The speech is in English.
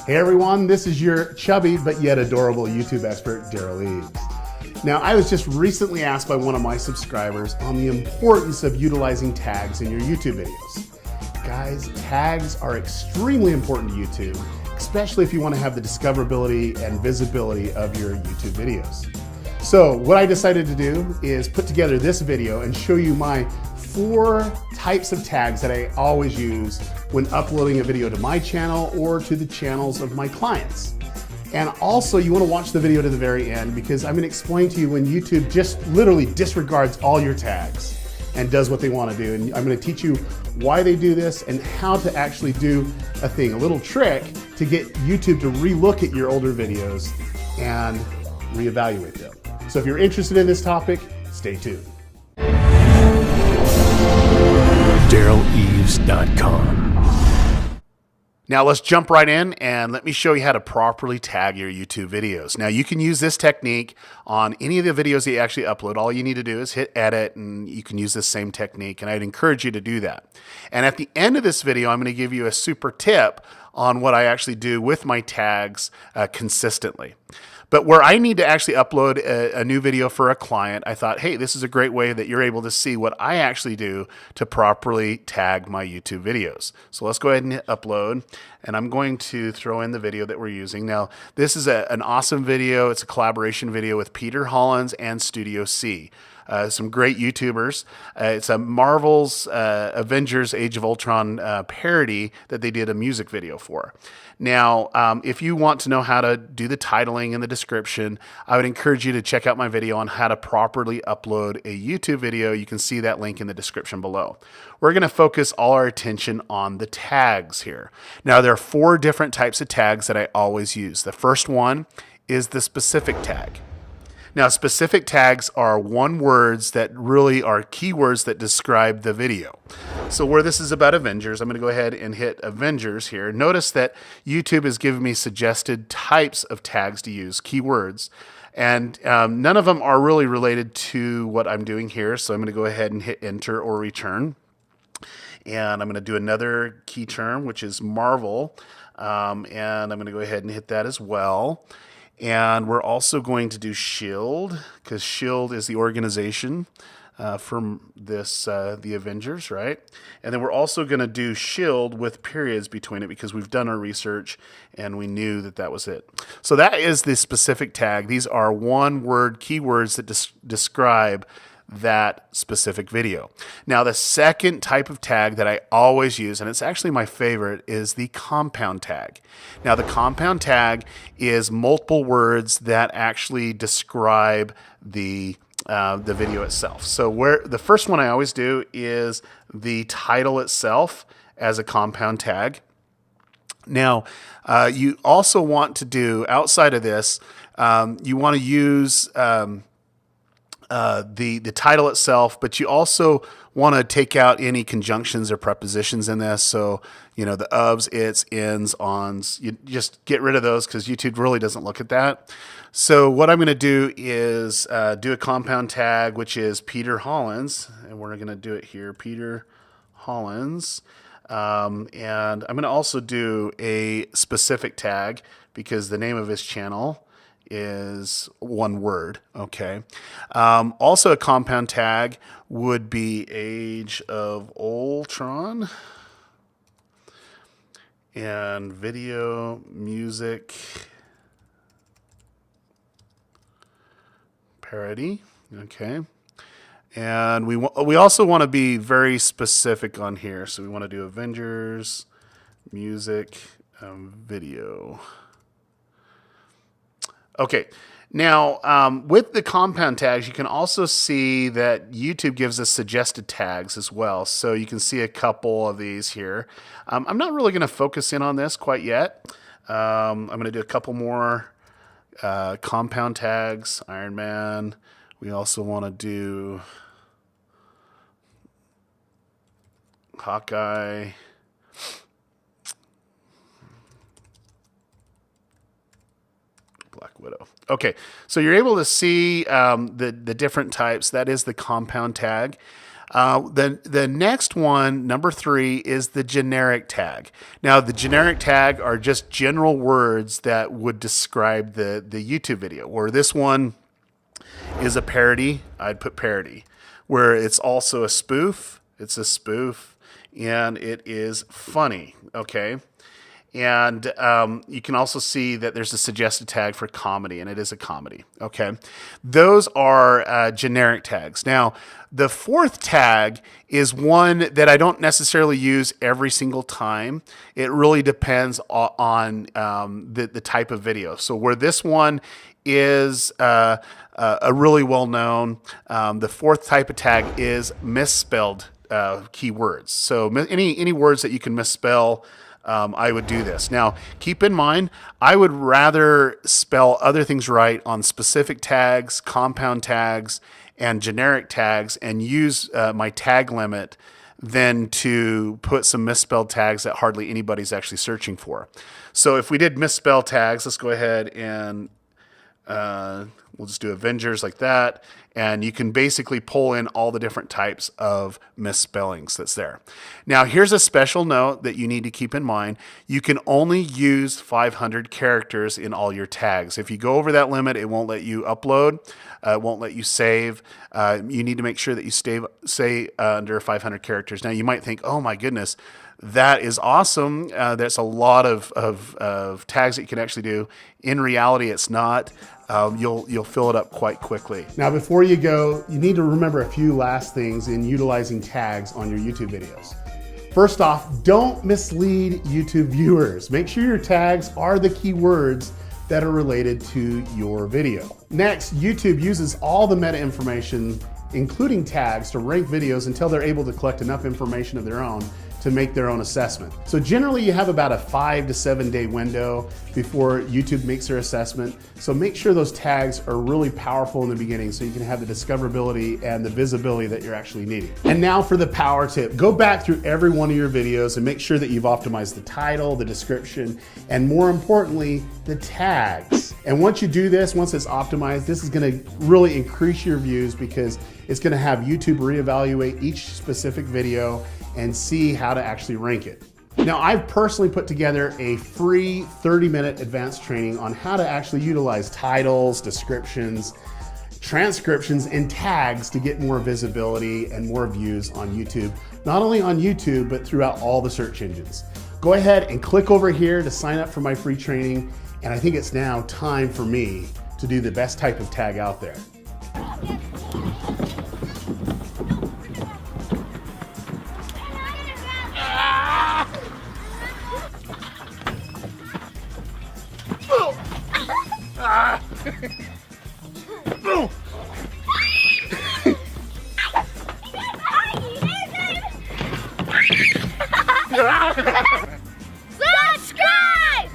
Hey everyone, this is your chubby but yet adorable YouTube expert, Daryl Eves. Now, I was just recently asked by one of my subscribers on the importance of utilizing tags in your YouTube videos. Guys, tags are extremely important to YouTube, especially if you want to have the discoverability and visibility of your YouTube videos. So what I decided to do is put together this video and show you my 4 types of tags that I always use when uploading a video to my channel or to the channels of my clients. And also you want to watch the video to the very end because I'm going to explain to you when YouTube just literally disregards all your tags and does what they want to do. And I'm going to teach you why they do this and how to actually do a thing, a little trick to get YouTube to relook at your older videos and reevaluate them. So if you're interested in this topic, stay tuned. DarylEves.com. Now let's jump right in and let me show you how to properly tag your YouTube videos. Now you can use this technique on any of the videos that you actually upload. All you need to do is hit edit and you can use this same technique, and I'd encourage you to do that. And at the end of this video, I'm going to give you a super tip on what I actually do with my tags consistently. But where I need to actually upload a new video for a client, I thought, hey, this is a great way that you're able to see what I actually do to properly tag my YouTube videos. So let's go ahead and hit upload, and I'm going to throw in the video that we're using. Now, this is an awesome video. It's a collaboration video with Peter Hollins and Studio C. Some great YouTubers. It's a Marvel's Avengers Age of Ultron parody that they did a music video for. Now, if you want to know how to do the titling and the description, I would encourage you to check out my video on how to properly upload a YouTube video. You can see that link in the description below. We're going to focus all our attention on the tags here. Now, there are 4 different types of tags that I always use. The first one is the specific tag. Now, specific tags are one words that really are keywords that describe the video. So where this is about Avengers, I'm going to go ahead and hit Avengers here. Notice that YouTube has given me suggested types of tags to use, keywords, and none of them are really related to what I'm doing here. So I'm going to go ahead and hit enter or return. And I'm going to do another key term, which is Marvel. And I'm going to go ahead and hit that as well. And we're also going to do SHIELD, because SHIELD is the organization from this, the Avengers, right? And then we're also going to do SHIELD with periods between it because we've done our research and we knew that that was it. So that is the specific tag. These are one-word keywords that describe that specific video. Now, the second type of tag that I always use, and it's actually my favorite, is the compound tag. Now, the compound tag is multiple words that actually describe the video itself. So where the first one I always do is the title itself as a compound tag. Now, you also want to do, outside of this, you want to use the title itself, but you also want to take out any conjunctions or prepositions in this. So, you know, the ofs, its, ins, ons, you just get rid of those because YouTube really doesn't look at that. So what I'm going to do is do a compound tag, which is Peter Hollins, and we're going to do it here, Peter Hollins. And I'm going to also do a specific tag because the name of his channel is one word, okay? Also a compound tag would be Age of Ultron and video, music, parody, okay? And we also want to be very specific on here, so we want to do Avengers, music, video. Okay, now with the compound tags, you can also see that YouTube gives us suggested tags as well. So you can see a couple of these here. I'm not really going to focus in on this quite yet. I'm going to do a couple more compound tags, Iron Man. We also want to do Hawkeye. Black Widow. Okay, so you're able to see the different types. That is the compound tag. Then the next one, number 3, is the generic tag. Now, the generic tag are just general words that would describe the YouTube video. Where this one is a parody, I'd put parody. Where it's also a spoof, it's a spoof, and it is funny. Okay. And you can also see that there's a suggested tag for comedy, and it is a comedy. Okay, those are generic tags. Now, the 4th tag is one that I don't necessarily use every single time. It really depends on the type of video. So where this one is a really well-known, the 4th type of tag is misspelled keywords. So any words that you can misspell, I would do this. Now, keep in mind, I would rather spell other things right on specific tags, compound tags, and generic tags, and use my tag limit than to put some misspelled tags that hardly anybody's actually searching for. So if we did misspell tags, let's go ahead and we'll just do Avengers like that. And you can basically pull in all the different types of misspellings that's there. Now, here's a special note that you need to keep in mind. You can only use 500 characters in all your tags. If you go over that limit, it won't let you upload. It won't let you save. You need to make sure that you stay under 500 characters. Now, you might think, oh my goodness, that is awesome. There's a lot of tags that you can actually do. In reality, it's not. You'll fill it up quite quickly. Now, before you go, you need to remember a few last things in utilizing tags on your YouTube videos. First off, don't mislead YouTube viewers. Make sure your tags are the keywords that are related to your video. Next, YouTube uses all the meta information, including tags, to rank videos until they're able to collect enough information of their own to make their own assessment. So generally you have about a 5 to 7 day window before YouTube makes their assessment. So make sure those tags are really powerful in the beginning so you can have the discoverability and the visibility that you're actually needing. And now for the power tip. Go back through every one of your videos and make sure that you've optimized the title, the description, and more importantly, the tags. And once you do this, once it's optimized, this is gonna really increase your views because it's gonna have YouTube reevaluate each specific video and see how to actually rank it. Now, I've personally put together a free 30-minute advanced training on how to actually utilize titles, descriptions, transcriptions, and tags to get more visibility and more views on YouTube. Not only on YouTube, but throughout all the search engines. Go ahead and click over here to sign up for my free training. And I think it's now time for me to do the best type of tag out there. Subscribe!